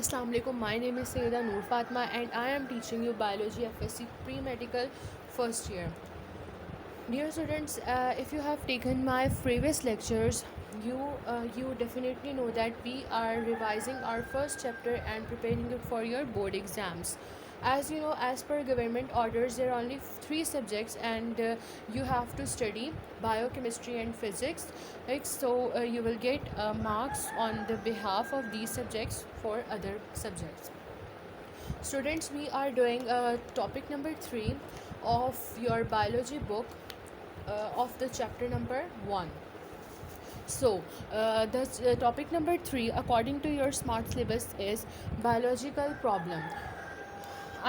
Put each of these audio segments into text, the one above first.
Assalamu alaikum. My name is Sayyida Noor Fatma and I am teaching you biology FSC pre-medical first year. Dear students, if you have taken my previous lectures, you definitely know that we are revising our first chapter and preparing it for your board exams. As you know, as per government orders, there are only three subjects, and you have to study biochemistry and physics. Right? So you will get marks on the behalf of these subjects for other subjects. Students, we are doing topic number 3 of your biology book of the chapter number 1. So, the topic number 3 according to your smart syllabus is biological problem.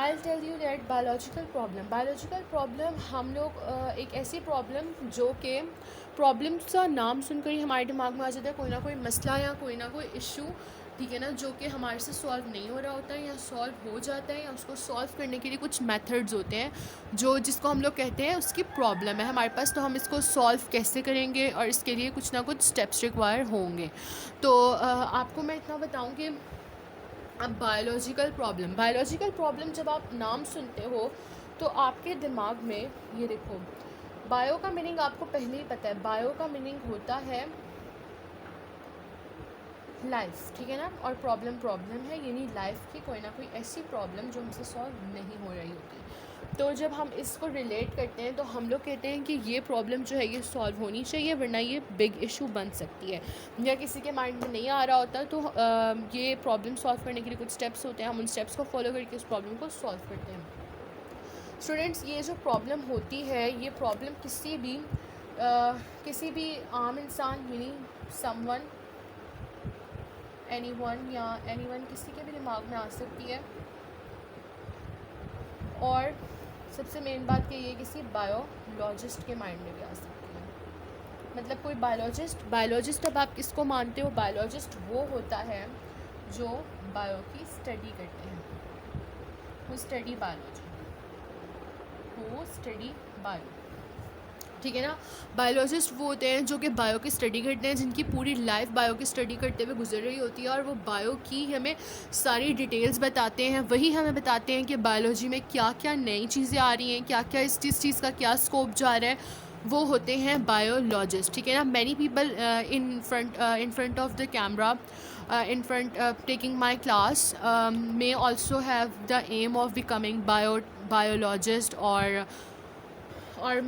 I'll tell you that biological problem हम लोग एक ऐसी problem जो कि problems का नाम सुनकर ही हमारे दिमाग में आ जाता है कोई ना कोई मसला या कोई ना कोई इशू, ठीक है ना, जो कि हमारे से सॉल्व नहीं हो रहा होता है या सॉल्व हो जाता है, या उसको सॉल्व करने के लिए कुछ मेथड्स होते हैं जो जिसको हम लोग कहते हैं उसकी प्रॉब्लम है हमारे पास, तो हम इसको सॉल्व कैसे करेंगे और इसके लिए कुछ ना कुछ स्टेप्स रिक्वायर होंगे. तो आपको मैं इतना बताऊं कि अब बायोलॉजिकल प्रॉब्लम जब आप नाम सुनते हो तो आपके दिमाग में ये देखो, बायो का मीनिंग आपको पहले ही पता है. बायो का मीनिंग होता है लाइफ, ठीक है ना, और प्रॉब्लम है यानी लाइफ की कोई ना कोई ऐसी प्रॉब्लम जो हमसे सॉल्व नहीं हो रही होती. तो जब हम इसको रिलेट करते हैं तो हम लोग कहते हैं कि ये प्रॉब्लम जो है ये सॉल्व होनी चाहिए, वरना ये बिग इशू बन सकती है. या किसी के माइंड में नहीं आ रहा होता तो ये प्रॉब्लम सॉल्व करने के लिए कुछ स्टेप्स होते हैं, हम उन स्टेप्स को फॉलो करके उस प्रॉब्लम को सॉल्व करते हैं. स्टूडेंट्स, ये जो प्रॉब्लम होती है ये प्रॉब्लम किसी भी आम इंसान यानी समवन, एनीवन किसी के भी दिमाग में आ सकती है. और सबसे मेन बात कि ये किसी बायोलॉजिस्ट के माइंड में भी आ सकती है. मतलब कोई बायोलॉजिस्ट अब आप किसको मानते हो? बायोलॉजिस्ट वो होता है जो बायो की स्टडी करते हैं, हु स्टडी बायो, ठीक है ना. बायोलॉजिस्ट वो होते हैं जो कि बायो की स्टडी करते हैं, जिनकी पूरी लाइफ बायो की स्टडी करते हुए गुजर रही होती है और वो बायो की हमें सारी डिटेल्स बताते हैं. वही हमें बताते हैं कि बायोलॉजी में क्या क्या नई चीज़ें आ रही हैं, क्या क्या इस चीज़ का क्या स्कोप जा रहा है. वो होते हैं बायोलॉजिस्ट, ठीक है ना. Many people in front of the camera in front taking my class may also have the aim of becoming biologist or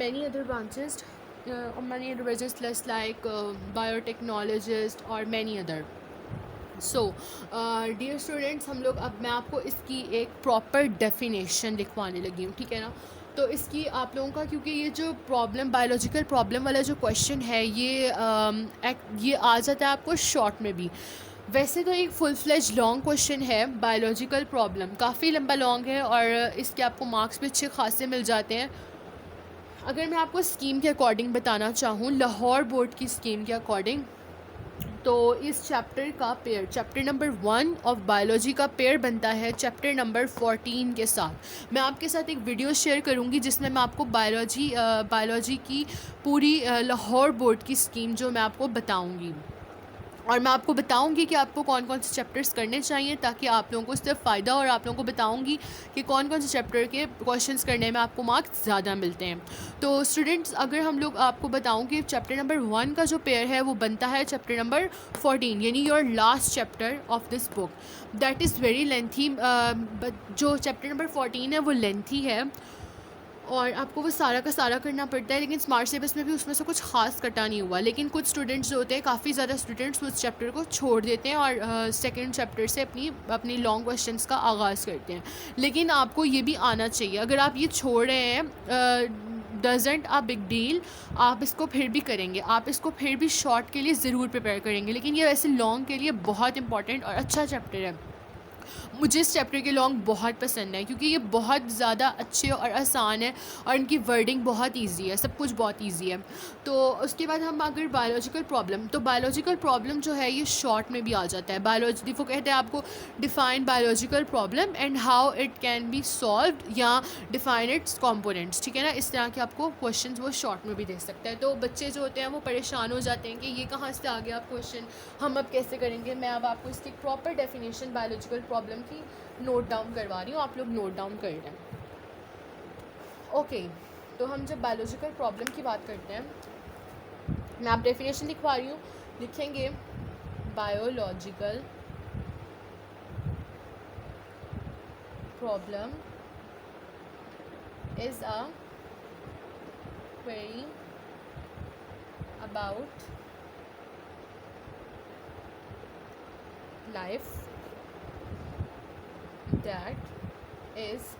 many other branches just like biotechnologist or many other. So dear students, हम लोग अब मैं आपको इसकी एक proper definition लिखवाने लगी हूँ, ठीक है ना. तो इसकी आप लोगों का, क्योंकि ये जो बायोलॉजिकल प्रॉब्लम वाला जो क्वेश्चन है ये आ जाता है आपको शॉर्ट में भी. वैसे तो एक फुल फ्लेज लॉन्ग क्वेश्चन है बायोलॉजिकल प्रॉब्लम, काफ़ी लंबा लॉन्ग है और इसके आपको मार्क्स भी अच्छे खासे मिल जाते हैं. अगर मैं आपको स्कीम के अकॉर्डिंग बताना चाहूँ, लाहौर बोर्ड की स्कीम के अकॉर्डिंग, तो इस चैप्टर का pair, chapter number 1 of biology का पेयर बनता है चैप्टर नंबर 14 के साथ. मैं आपके साथ एक वीडियो शेयर करूंगी जिसमें मैं आपको बायोलॉजी की पूरी लाहौर बोर्ड की स्कीम जो मैं आपको बताऊंगी, और मैं आपको बताऊंगी कि आपको कौन कौन से चैप्टर्स करने चाहिए ताकि आप लोगों को इससे फ़ायदा, और आप लोगों को बताऊंगी कि कौन कौन से चैप्टर के क्वेश्चंस करने में आपको मार्क्स ज़्यादा मिलते हैं. तो स्टूडेंट्स, अगर हम लोग आपको बताऊं कि चैप्टर नंबर 1 का जो पेयर है वो बनता है चैप्टर नंबर 14 यानी your last chapter of this book. That is very lengthy. जो चैप्टर नंबर 14 है वो लेंथी है और आपको वो सारा का सारा करना पड़ता है, लेकिन स्मार्ट सिलेबस में भी उसमें से कुछ खास कटा नहीं हुआ. लेकिन कुछ स्टूडेंट्स जो होते हैं, काफ़ी ज़्यादा स्टूडेंट्स उस चैप्टर को छोड़ देते हैं और सेकंड चैप्टर से अपनी लॉन्ग क्वेश्चंस का आगाज़ करते हैं. लेकिन आपको ये भी आना चाहिए. अगर आप ये छोड़ रहे हैं डजेंट अ बिग डील, आप इसको फिर भी करेंगे, आप इसको फिर भी शॉर्ट के लिए ज़रूर प्रिपेयर करेंगे. लेकिन ये वैसे लॉन्ग के लिए बहुत इंपॉर्टेंट और अच्छा चैप्टर है. मुझे इस चैप्टर के लॉन्ग बहुत पसंद है क्योंकि ये बहुत ज़्यादा अच्छे और आसान है और इनकी वर्डिंग बहुत इजी है, सब कुछ बहुत इजी है. तो उसके बाद हम अगर बायोलॉजिकल प्रॉब्लम जो है ये शॉर्ट में भी आ जाता है. बायोलॉजी वो कहते हैं आपको define biological problem and how it can be solved या डिफ़ाइन इट्स कंपोनेंट्स, ठीक है ना. इस तरह के आपको क्वेश्चन वो शॉर्ट में भी दे सकता है. तो बच्चे जो होते हैं वो परेशान हो जाते हैं कि ये कहाँ से आ गया क्वेश्चन, हम अब कैसे करेंगे. मैं अब आपको इसकी प्रॉपर डेफिनेशन बायोलॉजिकल प्रॉब्लम की नोट डाउन करवा रही हूँ, आप लोग नोट डाउन कर लें। ओके, तो हम जब बायोलॉजिकल प्रॉब्लम की बात करते हैं, मैं आप डेफिनेशन लिखवा रही हूँ, लिखेंगे biological problem is a query about life that is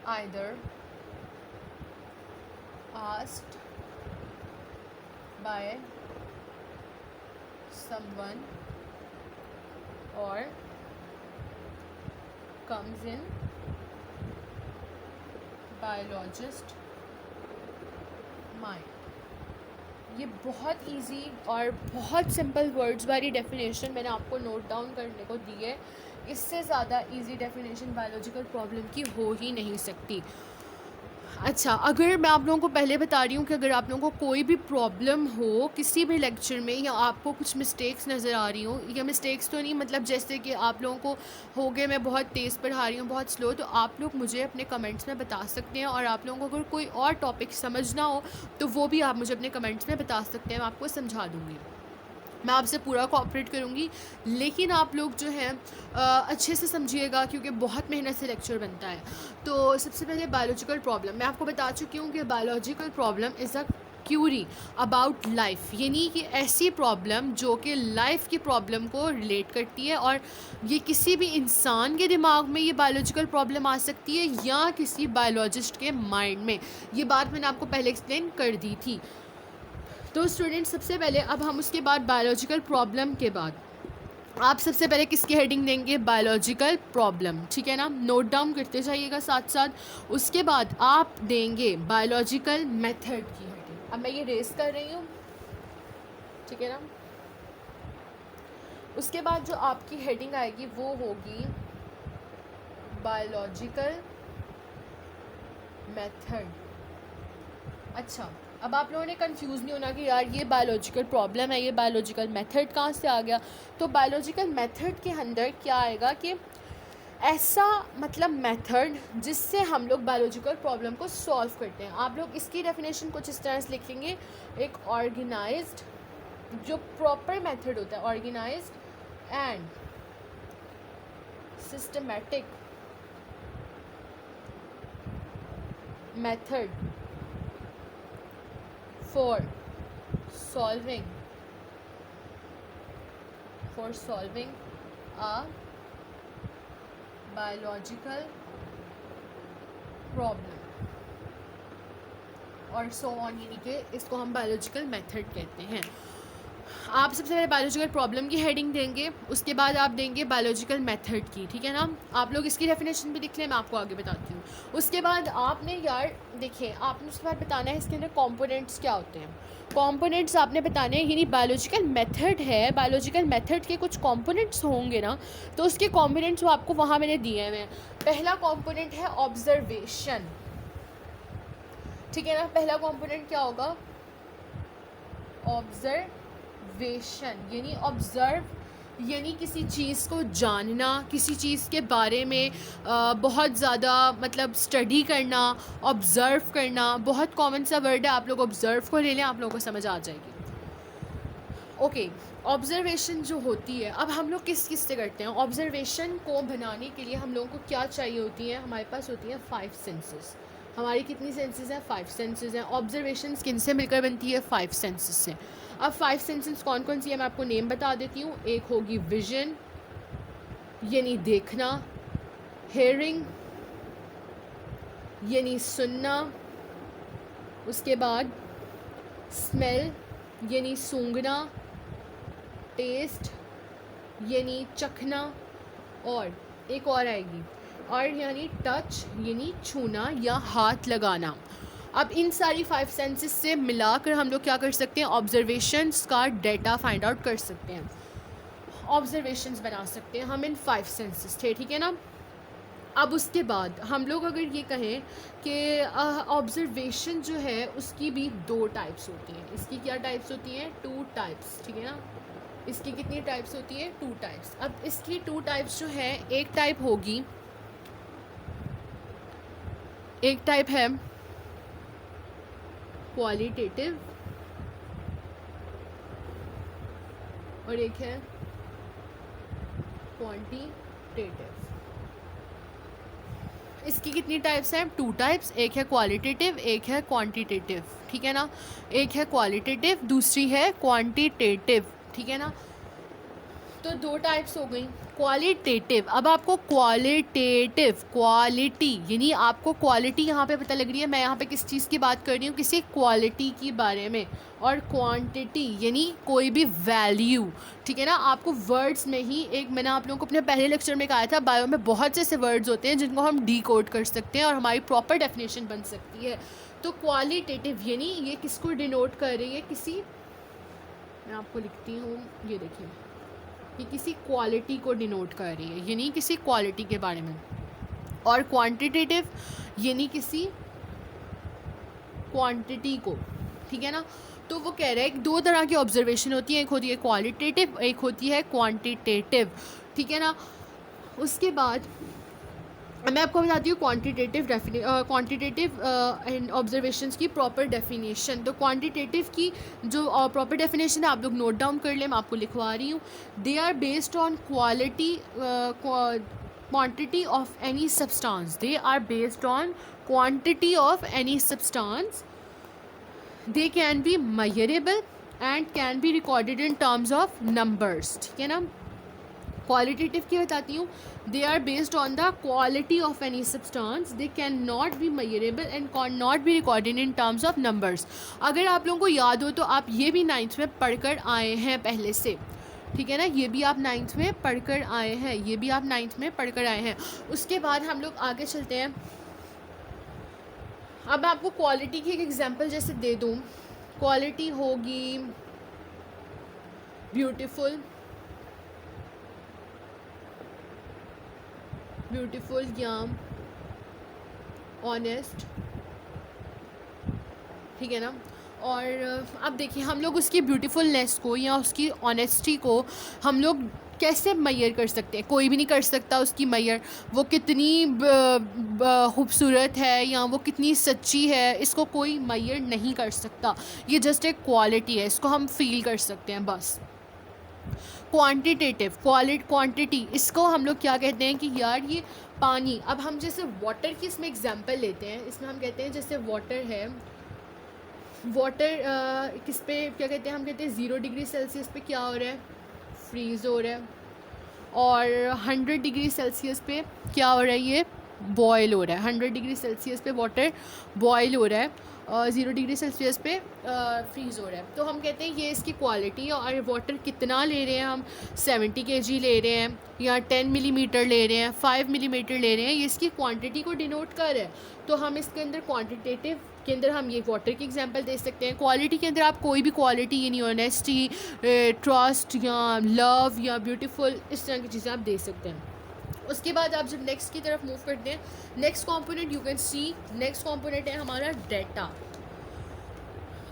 either asked by someone or comes in biologist mind। ये बहुत इजी और बहुत सिंपल वर्ड्स वाली डेफिनेशन मैंने आपको नोट डाउन करने को दी है। इससे ज़्यादा इजी डेफिनेशन बायोलॉजिकल प्रॉब्लम की हो ही नहीं सकती। अच्छा, अगर मैं आप लोगों को पहले बता रही हूँ कि अगर आप लोगों को कोई भी प्रॉब्लम हो किसी भी लेक्चर में, या आपको कुछ मिस्टेक्स नज़र आ रही हो, या मिस्टेक्स तो नहीं मतलब जैसे कि आप लोगों को हो गए मैं बहुत तेज़ पढ़ा रही हूँ, बहुत स्लो, तो आप लोग मुझे अपने कमेंट्स में बता सकते हैं। और आप लोगों को अगर कोई और टॉपिक समझना हो तो वो भी आप मुझे अपने कमेंट्स में बता सकते हैं, मैं आपको समझा दूँगी, मैं आपसे पूरा कोऑपरेट करूँगी। लेकिन आप लोग जो हैं अच्छे से समझिएगा, क्योंकि बहुत मेहनत से लेक्चर बनता है। तो सबसे पहले बायोलॉजिकल प्रॉब्लम, मैं आपको बता चुकी हूँ कि biological problem is a query about life, यानी कि ऐसी प्रॉब्लम जो कि लाइफ की प्रॉब्लम को रिलेट करती है। और ये किसी भी इंसान के दिमाग में ये बायोलॉजिकल प्रॉब्लम आ सकती है या किसी बायोलॉजिस्ट के माइंड में। ये बात मैंने आपको पहले एक्सप्लेन कर दी थी। तो स्टूडेंट, सबसे पहले अब हम उसके बाद बायोलॉजिकल प्रॉब्लम के बाद आप सबसे पहले किसकी हेडिंग देंगे? बायोलॉजिकल प्रॉब्लम, ठीक है ना, नोट डाउन करते जाइएगा साथ साथ। उसके बाद आप देंगे बायोलॉजिकल मेथड की हेडिंग। अब मैं ये रेस कर रही हूँ, ठीक है ना। उसके बाद जो आपकी हेडिंग आएगी वो होगी बायोलॉजिकल मेथड। अच्छा, अब आप लोगों ने कंफ्यूज नहीं होना कि यार ये बायोलॉजिकल प्रॉब्लम है, ये बायोलॉजिकल मेथड कहाँ से आ गया। तो बायोलॉजिकल मेथड के अंदर क्या आएगा कि ऐसा मतलब मेथड जिससे हम लोग बायोलॉजिकल प्रॉब्लम को सॉल्व करते हैं। आप लोग इसकी डेफिनेशन कुछ इस तरह से लिखेंगे, एक ऑर्गेनाइज्ड जो प्रॉपर मेथड होता है, organised and systematic method for solving a biological problem और so on, यानी कि इसको हम बायोलॉजिकल मेथड कहते हैं। आप सबसे पहले बायोलॉजिकल प्रॉब्लम की हेडिंग देंगे, उसके बाद आप देंगे बायोलॉजिकल मेथड की, ठीक है ना। आप लोग इसकी डेफिनेशन भी लिख लें, मैं आपको आगे बताती हूँ। उसके बाद आपने यार देखिए, आपने उसके बाद बताना है इसके अंदर कंपोनेंट्स क्या होते हैं। कंपोनेंट्स आपने बताने हैं, यानी बायोलॉजिकल मेथड है, बायोलॉजिकल मेथड के कुछ कंपोनेंट्स होंगे ना, तो उसके कंपोनेंट्स वो आपको वहाँ मैंने दिए हुए हैं। पहला कंपोनेंट है ऑब्जर्वेशन, ठीक है ना। पहला कंपोनेंट क्या होगा? ऑब्जर्वेशन, यानी ऑब्ज़र्व यानी किसी चीज़ को जानना, किसी चीज़ के बारे में बहुत ज़्यादा मतलब स्टडी करना, ऑब्ज़र्व करना। बहुत कॉमन सा वर्ड है, आप लोग ऑब्ज़र्व को ले लें, आप लोगों को समझ आ जाएगी। ओके, ऑब्ज़र्वेशन जो होती है, अब हम लोग किस से करते हैं ऑब्ज़र्वेशन को बनाने के लिए? हम लोगों को क्या चाहिए होती है? हमारे पास होती है 5 सेंसेस। हमारी कितनी सेंसेस हैं? 5 सेंसेस हैं। ऑब्जर्वेशन किन से मिलकर बनती है? 5 सेंसेस से। अब 5 सेंसेस कौन कौन सी है मैं आपको नेम बता देती हूँ। एक होगी विजन, यानी देखना, हेयरिंग यानी सुनना, उसके बाद स्मेल यानी सूंघना, टेस्ट यानी चखना, और एक और आएगी और यानी टच यानी छूना या हाथ लगाना। अब इन सारी 5 सेंसेस से मिलाकर हम लोग क्या कर सकते हैं? ऑब्जर्वेशंस का डेटा फाइंड आउट कर सकते हैं, ऑब्जर्वेशंस बना सकते हैं हम इन 5 सेंसेस थे, ठीक है ना। अब उसके बाद हम लोग अगर ये कहें कि ऑब्जर्वेशन जो है उसकी भी 2 टाइप्स होती हैं। इसकी क्या टाइप्स होती हैं? 2 टाइप्स, ठीक है ना। इसकी कितनी टाइप्स होती है? 2 टाइप्स। अब इसकी 2 टाइप्स जो है, एक टाइप होगी, एक टाइप है क्वालिटेटिव और एक है क्वांटिटेटिव। इसकी कितनी टाइप्स हैं? 2 टाइप्स, एक है क्वालिटेटिव, एक है क्वांटिटेटिव, ठीक है ना। एक है क्वालिटेटिव, दूसरी है क्वांटिटेटिव, ठीक है ना। तो 2 टाइप्स हो गई। क्वालिटेटिव, अब आपको क्वालिटेटिव, क्वालिटी यानी आपको क्वालिटी यहाँ पे पता लग रही है, मैं यहाँ पे किस चीज़ की बात कर रही हूँ, किसी क्वालिटी की बारे में। और क्वांटिटी यानी कोई भी वैल्यू, ठीक है ना। आपको वर्ड्स में ही, एक मैंने आप लोगों को अपने पहले लेक्चर में कहा था, बायो में बहुत से ऐसे वर्ड्स होते हैं जिनको हम डीकोड कर सकते हैं और हमारी प्रॉपर डेफिनेशन बन सकती है। तो क्वालिटेटिव यानी ये किसको डिनोट कर रही है? किसी, मैं आपको लिखती हूँ, ये देखिए, ये किसी क्वालिटी को डिनोट कर रही है, यानी किसी क्वालिटी के बारे में। और क्वांटिटेटिव यानी किसी क्वांटिटी को, ठीक है ना। तो वो कह रहा है कि 2 तरह की ऑब्जर्वेशन होती है, एक होती है क्वालिटेटिव, एक होती है क्वांटिटेटिव, ठीक है ना। उसके बाद मैं आपको बताती हूँ क्वांटिटेटिव एंड ऑब्जर्वेशंस की प्रॉपर डेफिनेशन। तो क्वांटिटेटिव की जो प्रॉपर डेफिनेशन है आप लोग नोट डाउन कर लें, मैं आपको लिखवा रही हूँ। They are based on quantity of any substance, they are based on quantity of any substance, they can be measurable and can be recorded in terms of numbers, ठीक है ना। क्वालिटेटिव की बताती हूँ, they are based on the quality of any substance, they can not be measurable and can not be recorded in terms of numbers. अगर आप लोगों को याद हो तो आप ये भी 9th में पढ़कर आए हैं पहले से, ठीक है ना। ये भी आप 9th में पढ़कर आए हैं, ये भी आप 9th में पढ़कर आए हैं। उसके बाद हम लोग आगे चलते हैं। अब मैं आपको क्वालिटी की एक एग्जांपल जैसे दे दूँ, क्वालिटी होगी ब्यूटीफुल, ब्यूटीफुल या ऑनेस्ट, ठीक है ना। और अब देखिए, हम लोग उसकी ब्यूटीफुलनेस को या उसकी ऑनेस्टी को हम लोग कैसे मैयर कर सकते हैं? कोई भी नहीं कर सकता उसकी मैयर। वो कितनी खूबसूरत है या वो कितनी सच्ची है, इसको कोई मैयर नहीं कर सकता। ये जस्ट एक क्वालिटी है, इसको हम फील कर सकते हैं बस। क्वांटिटेटिव, क्वांटिटी, इसको हम लोग क्या कहते हैं कि यार ये पानी, अब हम जैसे वाटर की इसमें एग्जांपल लेते हैं, इसमें हम कहते हैं जैसे वाटर है, वाटर किस पे क्या कहते हैं, हम कहते हैं 0 डिग्री सेल्सियस पे क्या हो रहा है? फ्रीज़ हो रहा है। और 100 डिग्री सेल्सियस पे क्या हो रहा है? ये बॉयल हो रहा है। 100 डिग्री सेल्सियस पे वाटर बॉयल हो रहा है और 0 डिग्री सेल्सियस पे फ्रीज़ हो रहा है। तो हम कहते हैं ये इसकी क्वालिटी है। और वाटर कितना ले रहे हैं हम? 70 kg ले रहे हैं या 10 मिलीमीटर ले रहे हैं, 5 मिलीमीटर ले रहे हैं, ये इसकी क्वांटिटी को डिनोट कर रहा है। तो हम इसके अंदर क्वांटिटेटिव के अंदर हम ये वाटर की एग्जांपल दे सकते हैं। क्वालिटी के अंदर आप कोई भी क्वालिटी यानी ऑनेस्टी, ट्रस्ट या लव या ब्यूटीफुल, इस तरह की चीज़ें आप दे सकते हैं। उसके बाद आप जब नेक्स्ट की तरफ मूव करते हैं, next component you can see, next component है हमारा डेटा।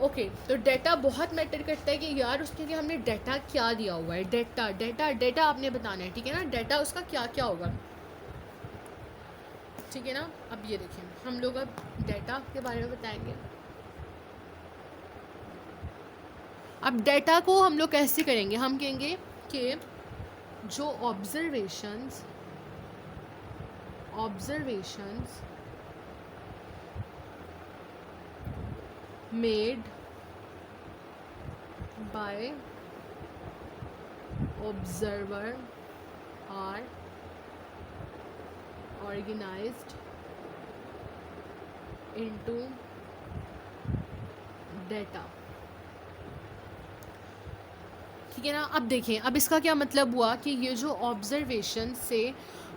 ओके, तो डेटा बहुत मैटर करता है कि यार उसके लिए हमने डेटा क्या दिया हुआ है। डेटा आपने बताना है, ठीक है ना। डेटा उसका क्या क्या होगा, ठीक है ना। अब ये देखिए, हम लोग अब डेटा के बारे में बताएंगे। अब डेटा को हम लोग कैसे करेंगे? हम कहेंगे कि जो observations made by observer are organized into data, ठीक है ना। अब देखिए, अब इसका क्या मतलब हुआ कि ये जो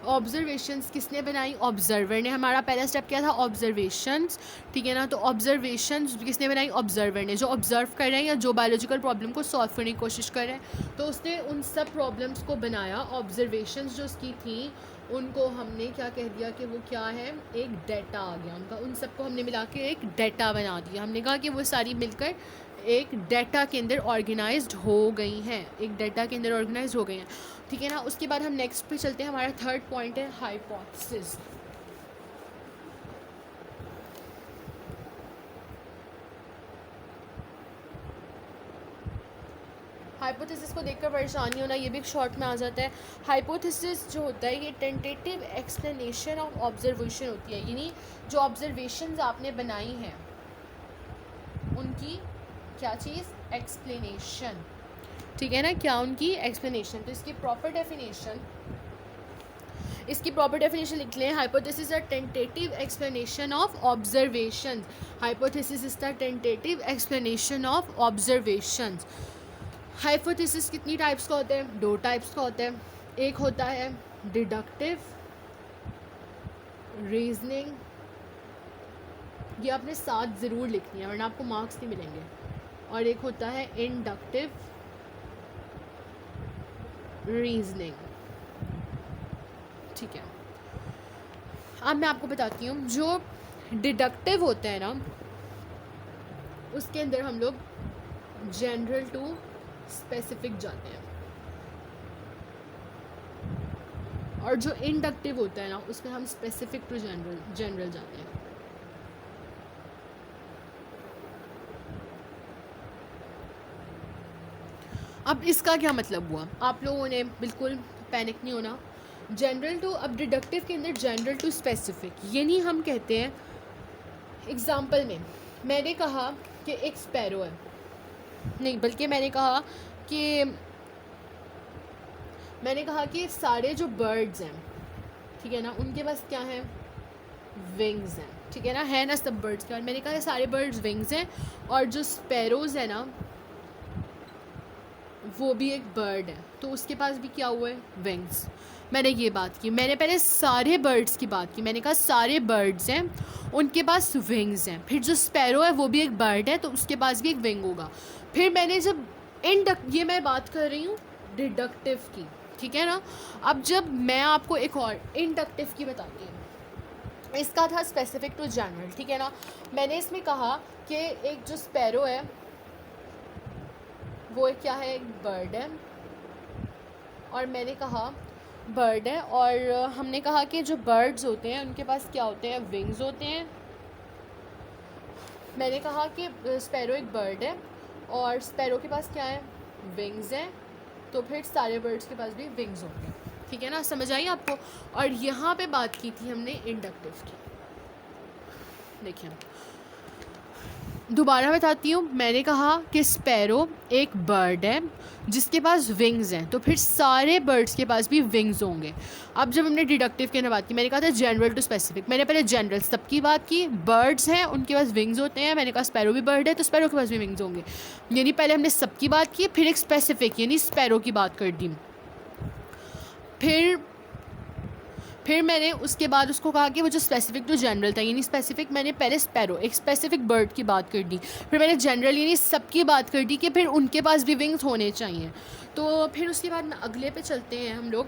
ऑब्जर्वेशंस किसने बनाई? ऑब्जर्वर ने। हमारा पहला स्टेप क्या था? ऑब्जर्वेशंस, ठीक है ना। तो ऑब्जर्वेशंस किसने बनाई? ऑब्जर्वर ने। जो ऑब्जर्व कर रहे हैं या जो बायोलॉजिकल प्रॉब्लम को सॉल्व करने की कोशिश कर रहे हैं, तो उसने उन सब प्रॉब्लम्स को बनाया। ऑब्जर्वेशंस जो उसकी थी उनको हमने क्या कह दिया कि वो क्या है? एक डेटा आ गया उनका। उन सबको हमने मिला के एक डेटा बना दिया। हमने कहा कि वो सारी मिलकर एक डेटा के अंदर ऑर्गेनाइज्ड हो गई हैं, एक डेटा के अंदर ऑर्गेनाइज्ड हो गई हैं, ठीक है ना। उसके बाद हम नेक्स्ट पे चलते हैं, हमारा थर्ड पॉइंट है हाइपोथेसिस। हाइपोथेसिस को देखकर परेशानी होना, ये भी एक शॉर्ट में आ जाता है। हाइपोथेसिस जो होता है ये टेंटेटिव एक्सप्लेनेशन ऑफ ऑब्जर्वेशन होती है, यानी जो ऑब्जर्वेशंस आपने बनाई हैं उनकी क्या चीज़, एक्सप्लेनेशन, ठीक है ना, क्या उनकी एक्सप्लेनेशन। तो इसकी प्रॉपर डेफिनेशन लिख लें। Hypothesis are tentative explanation of observations. Hypothesis is the tentative explanation of observations. Hypothesis कितनी टाइप्स का होता है, 2 टाइप्स का होता है। एक होता है डिडक्टिव रीजनिंग, ये आपने साथ ज़रूर लिखनी है वरना आपको मार्क्स नहीं मिलेंगे। और एक होता है इंडक्टिव रीजनिंग, ठीक है। अब मैं आपको बताती हूँ, जो डिडक्टिव होता है ना उसके अंदर हम लोग जनरल टू स्पेसिफिक जाते हैं, और जो इंडक्टिव होता है ना उसमें हम स्पेसिफिक टू जनरल जाते हैं। अब इसका क्या मतलब हुआ, आप लोगों ने बिल्कुल पैनिक नहीं होना। जनरल टू, अब डिडक्टिव के अंदर जनरल टू स्पेसिफिक, यानी हम कहते हैं एग्जाम्पल में मैंने कहा कि एक स्पैरो है, नहीं बल्कि मैंने कहा कि सारे जो बर्ड्स हैं, ठीक है ना, उनके पास क्या है, विंग्स हैं, ठीक है ना, है ना सब बर्ड्स के। और मैंने कहा सारे बर्ड्स विंग्स हैं, और जो स्पैरोज़ है ना वो भी एक बर्ड है, तो उसके पास भी क्या हुआ है, विंग्स। मैंने ये बात की, मैंने पहले सारे बर्ड्स की बात की, मैंने कहा सारे बर्ड्स हैं उनके पास विंग्स हैं। फिर जो स्पैरो है वो भी एक बर्ड है तो उसके पास भी एक विंग होगा। फिर मैंने जब ये मैं बात कर रही हूँ डिडक्टिव की, ठीक है ना। अब जब मैं आपको एक और इंडक्टिव की बताती हूँ, इसका था स्पेसिफिक टू जनरल, ठीक है ना। मैंने इसमें कहा कि एक जो स्पैरो है वो क्या है, एक बर्ड है, और मैंने कहा बर्ड है, और हमने कहा कि जो बर्ड्स होते हैं उनके पास क्या होते हैं, विंग्स होते हैं। मैंने कहा कि स्पैरो एक बर्ड है और स्पैरो के पास क्या है, विंग्स हैं, तो फिर सारे बर्ड्स के पास भी विंग्स होंगे, ठीक है ना, समझ आई आपको। और यहाँ पे बात की थी हमने इंडक्टिव की। देखिए दोबारा बताती हूँ, मैंने कहा कि स्पैरो एक बर्ड है जिसके पास विंग्स हैं, तो फिर सारे बर्ड्स के पास भी विंग्स होंगे। अब जब हमने डिडक्टिव की बात की, मैंने कहा था जनरल टू स्पेसिफिक, मैंने पहले जनरल सबकी बात की, बर्ड्स हैं उनके पास विंग्स होते हैं, मैंने कहा स्पैरो भी बर्ड है तो स्पैरो के पास भी विंग्स होंगे, यानी पहले हमने सबकी बात की, फिर एक स्पेसिफिक यानी स्पैरो की बात कर दी। फिर मैंने उसके बाद उसको कहा कि वो जो स्पेसिफिक टू जनरल था, यानी स्पेसिफिक मैंने पहले स्पैरो एक स्पेसिफिक बर्ड की बात कर दी, फिर मैंने जनरल यानी सबकी बात कर दी कि फिर उनके पास भी विंग्स होने चाहिए। तो फिर उसके बाद अगले पे चलते हैं हम लोग।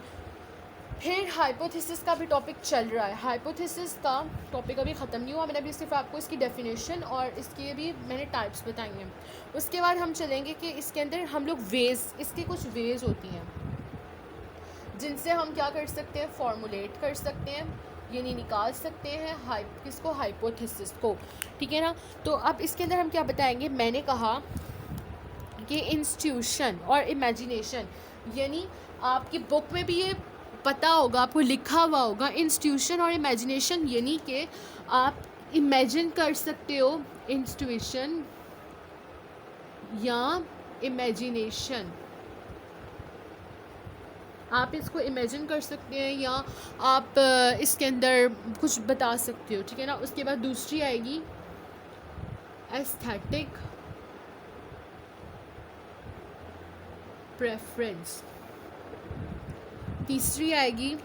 फिर हाइपोथेसिस का भी टॉपिक चल रहा है, हाइपोथेसिस का टॉपिक अभी ख़त्म नहीं हुआ, मैंने अभी सिर्फ आपको इसकी डेफिनेशन और इसके भी मैंने टाइप्स बताई हैं। उसके बाद हम चलेंगे कि इसके अंदर हम लोग वेज़, इसके कुछ वेज़ होती हैं जिनसे हम क्या कर सकते हैं, फॉर्मुलेट कर सकते हैं, यानी निकाल सकते हैं किसको, हाइपोथेसिस को, ठीक है ना। तो अब इसके अंदर हम क्या बताएंगे, मैंने कहा कि इंस्टीट्यूशन और इमेजिनेशन, यानी आपकी बुक में भी ये पता होगा, आपको लिखा हुआ होगा इंस्टीट्यूशन और इमेजिनेशन, यानी कि आप इमेजिन कर सकते हो इंस्टीट्यूशन या इमेजिनेशन, आप इसको इमेजिन कर सकते हैं या आप इसके अंदर कुछ बता सकते हो, ठीक है ना। उसके बाद दूसरी आएगी एस्थेटिक प्रेफरेंस, तीसरी आएगी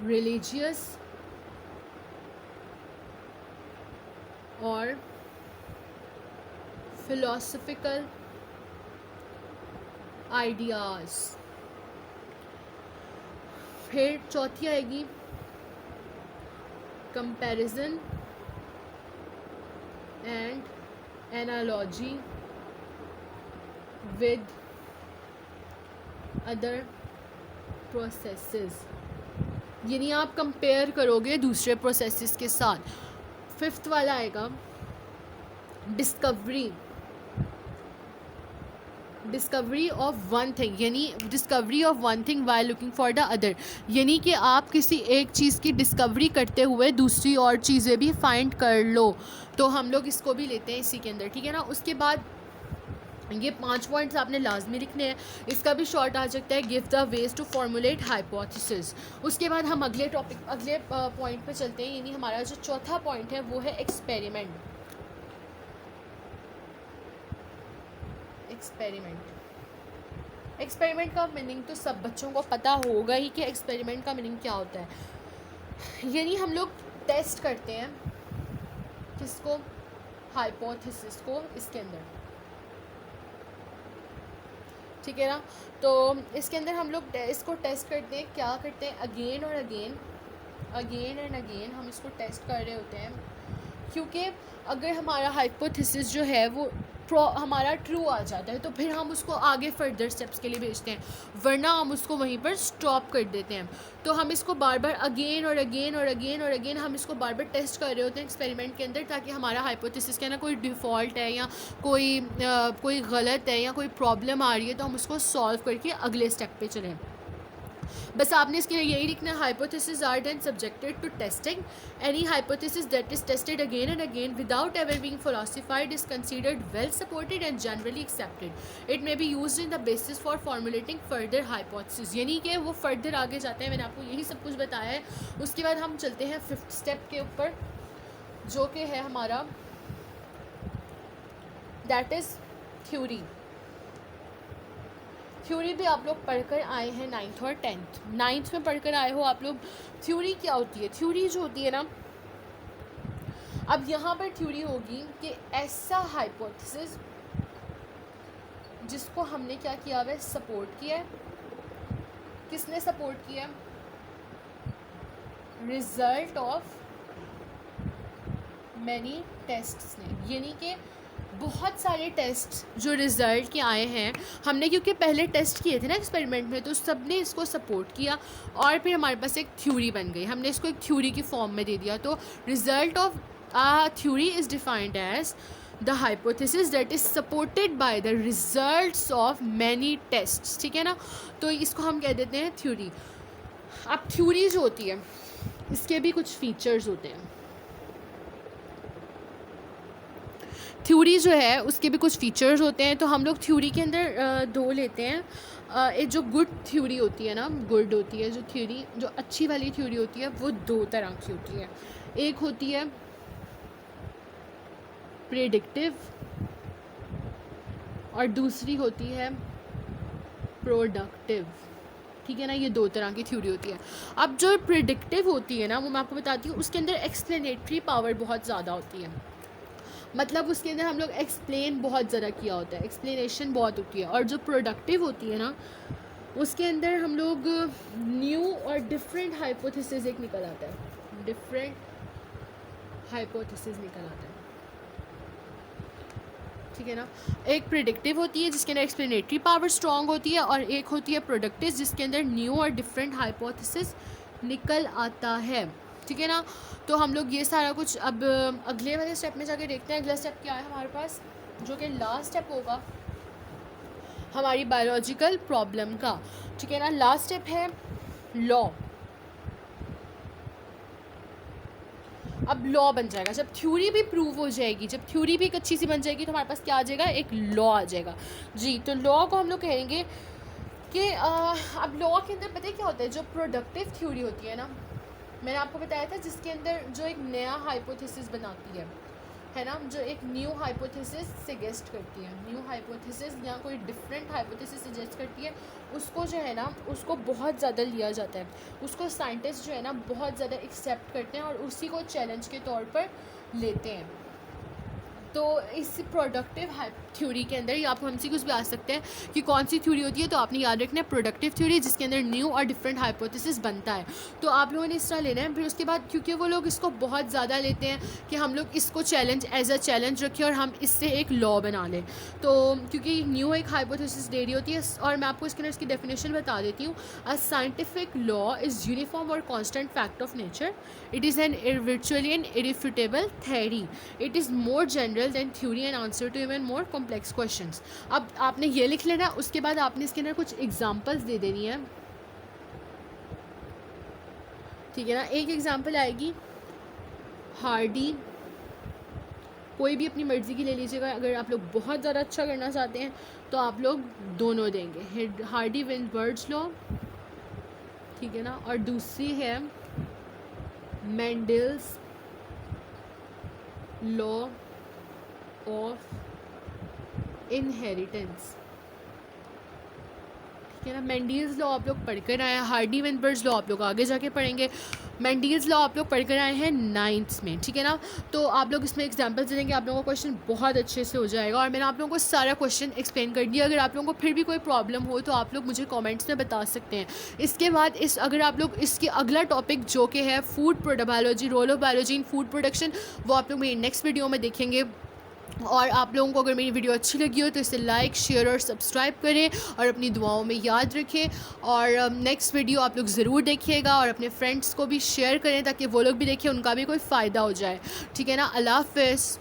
रिलीजियस और फिलोसफिकल आइडियाज़। फिर चौथी आएगी comparison and analogy with other processes, यानी आप कंपेयर करोगे दूसरे प्रोसेसेस के साथ। फिफ्थ वाला आएगा डिस्कवरी ऑफ वन थिंग, यानी discovery of one thing while looking for the other, यानी कि आप किसी एक चीज़ की डिस्कवरी करते हुए दूसरी और चीज़ें भी फाइंड कर लो। तो हम लोग इसको भी लेते हैं इसी के अंदर, ठीक है ना। उसके बाद ये 5 पॉइंट्स आपने लाजमी लिखने हैं। इसका भी शॉर्ट आ सकता है give the ways to formulate hypothesis. उसके बाद हम अगले पॉइंट पे चलते हैं, यानी हमारा जो चौथा पॉइंट है वो है एक्सपेरिमेंट। एक्सपेरिमेंट का मीनिंग तो सब बच्चों को पता होगा ही कि एक्सपेरिमेंट का मीनिंग क्या होता है। यानी हम लोग टेस्ट करते हैं किसको, हाइपोथेसिस को इसके अंदर, ठीक है ना। तो इसके अंदर हम लोग इसको टेस्ट करते हैं, क्या करते हैं, अगेन एंड अगेन हम इसको टेस्ट कर रहे होते हैं, क्योंकि अगर हमारा हाइपोथेसिस जो है वो हमारा ट्रू आ जाता है तो फिर हम उसको आगे फर्दर स्टेप्स के लिए भेजते हैं, वरना हम उसको वहीं पर स्टॉप कर देते हैं। तो हम इसको बार बार अगेन हम इसको बार बार टेस्ट कर रहे होते हैं एक्सपेरिमेंट के अंदर, ताकि हमारा हाइपोथेसिस क्या ना कोई डिफ़ॉल्ट है या कोई गलत है या कोई प्रॉब्लम आ रही है तो हम उसको सॉल्व करके अगले स्टेप पे चलें। बस आपने इसके लिए यही लिखना है, hypothesis are then subjected to testing, any hypothesis that is tested again and again without ever being philosophised is considered well supported and generally accepted, it may be used in the basis for formulating further hypothesis, यानी कि वो further आगे जाते हैं। मैंने आपको यही सब कुछ बताया है। उसके बाद हम चलते हैं 5th स्टेप के ऊपर, जो कि है हमारा दैट इज़ थ्योरी। थ्योरी भी आप लोग पढ़कर आए हैं 9th और 10th। 9th में पढ़कर आए हो आप लोग। थ्योरी क्या होती है, थ्योरी जो होती है ना, अब यहाँ पर थ्योरी होगी कि ऐसा हाइपोथेसिस जिसको हमने क्या किया है, सपोर्ट किया है। किसने सपोर्ट किया है, रिजल्ट ऑफ मैनी टेस्ट्स ने, यानी कि बहुत सारे टेस्ट जो रिज़ल्ट के आए हैं हमने, क्योंकि पहले टेस्ट किए थे ना एक्सपेरिमेंट में, तो सब ने इसको सपोर्ट किया और फिर हमारे पास एक थ्योरी बन गई, हमने इसको एक थ्योरी की फॉर्म में दे दिया। तो result of theory is defined as the hypothesis that is supported by the results of many tests, ठीक है ना। तो इसको हम कह देते हैं थ्योरी। अब थ्योरी जो होती है इसके भी कुछ फीचर्स होते हैं। थ्योरी जो है उसके भी कुछ फीचर्स होते हैं। तो हम लोग थ्योरी के अंदर दो लेते हैं। एक जो गुड थ्योरी होती है ना, गुड होती है जो थ्योरी, जो अच्छी वाली थ्योरी होती है वो 2 तरह की होती है। एक होती है प्रेडिक्टिव और दूसरी होती है प्रोडक्टिव, ठीक है ना। ये 2 तरह की थ्योरी होती है। अब जो प्रेडिक्टिव होती है ना, वो मैं आपको बताती हूँ, उसके अंदर एक्सप्लेनेटरी पावर बहुत ज़्यादा होती है। मतलब उसके अंदर हम लोग एक्सप्लेन बहुत ज़्यादा किया होता है, एक्सप्लेनेशन बहुत होती है। और जो प्रोडक्टिव होती है ना, उसके अंदर हम लोग न्यू और डिफरेंट हाइपोथेसिस एक निकल आता है, डिफरेंट हाइपोथेसिस निकल आता है, ठीक है ना। एक प्रेडिक्टिव होती है जिसके अंदर एक्सप्लेनेटरी पावर स्ट्रॉन्ग होती है, और एक होती है प्रोडक्टिव जिसके अंदर न्यू और डिफरेंट हाइपोथेसिस निकल आता है, ठीक है ना। तो हम लोग ये सारा कुछ अब अगले वाले स्टेप में जाके देखते हैं। अगला स्टेप क्या है हमारे पास, जो कि लास्ट स्टेप होगा हमारी बायोलॉजिकल प्रॉब्लम का, ठीक है ना। लास्ट स्टेप है लॉ। अब लॉ बन जाएगा जब थ्योरी भी प्रूव हो जाएगी, जब थ्योरी भी एक अच्छी सी बन जाएगी तो हमारे पास क्या आ जाएगा, एक लॉ आ जाएगा जी। तो लॉ को हम लोग कहेंगे कि अब लॉ के अंदर पता है क्या होता है, जो प्रोडक्टिव थ्योरी होती है ना, मैंने आपको बताया था, जिसके अंदर जो एक नया हाइपोथेसिस बनाती है ना, जो एक न्यू हाइपोथेसिस सजेस्ट करती है, न्यू हाइपोथेसिस या कोई डिफरेंट हाइपोथेसिस सजेस्ट करती है, उसको जो है ना, उसको बहुत ज़्यादा लिया जाता है, उसको साइंटिस्ट जो है ना बहुत ज़्यादा एक्सेप्ट करते हैं और उसी को चैलेंज के तौर पर लेते हैं। तो इस प्रोडक्टिव थ्योरी के अंदर ये आपको MCQs भी आ सकते हैं कि कौन सी थ्योरी होती है, तो आपने याद रखना है प्रोडक्टिव थ्योरी, जिसके अंदर न्यू और डिफरेंट हाइपोथेसिस बनता है। तो आप लोगों ने इस तरह लेना है। फिर उसके बाद क्योंकि वो लोग इसको बहुत ज़्यादा लेते हैं कि हम लोग इसको चैलेंज एज अ चैलेंज रखें और हम इससे एक लॉ बना लें, तो क्योंकि न्यू एक हाइपोथेसिस दे रही होती है। और मैं आपको इसके अंदर इसकी डेफिनेशन बता देती हूँ। A scientific law is uniform और constant fact of nature. It is an virtually an irrefutable theory. It is more general than theory and answer to even more complex questions. अब आपने ये लिख लेना, उसके बाद आपने इसके अंदर कुछ एग्जांपल्स दे देनी है, ठीक है ना। एक एग्जांपल आएगी हार्डी, कोई भी अपनी मर्ज़ी की ले लीजिएगा। अगर आप लोग बहुत ज़्यादा अच्छा करना चाहते हैं तो आप लोग दोनों देंगे, हार्डी विंसबर्ग्स लॉ, ठीक है ना। और दूसरी है मेंडल्स लॉ ऑफ इनहेरिटेंस, ठीक है ना। मेंडल्स लॉ आप लोग पढ़कर आए हैं, हार्डी विंसबर्ग्स लॉ आप लोग आगे जाके पढ़ेंगे। मेंडल्स लॉ आप लोग पढ़कर आए हैं 9th में, ठीक है ना। तो आप लोग इसमें एग्जांपल्स दे देंगे, आप लोगों का क्वेश्चन बहुत अच्छे से हो जाएगा। और मैंने आप लोगों को सारा क्वेश्चन एक्सप्लेन कर दिया। अगर आप लोगों को फिर भी कोई प्रॉब्लम हो तो आप लोग मुझे कमेंट्स में बता सकते हैं। इसके बाद अगर आप लोग इसके अगला टॉपिक जो कि है food biology, role of biology in food production, वो आप लोग मेरी नेक्स्ट वीडियो में देखेंगे। और आप लोगों को अगर मेरी वीडियो अच्छी लगी हो तो इसे लाइक, शेयर और सब्सक्राइब करें और अपनी दुआओं में याद रखें। और नेक्स्ट वीडियो आप लोग ज़रूर देखिएगा और अपने फ्रेंड्स को भी शेयर करें ताकि वो लोग भी देखें, उनका भी कोई फ़ायदा हो जाए, ठीक है ना। अल्लाह हाफ़िज़।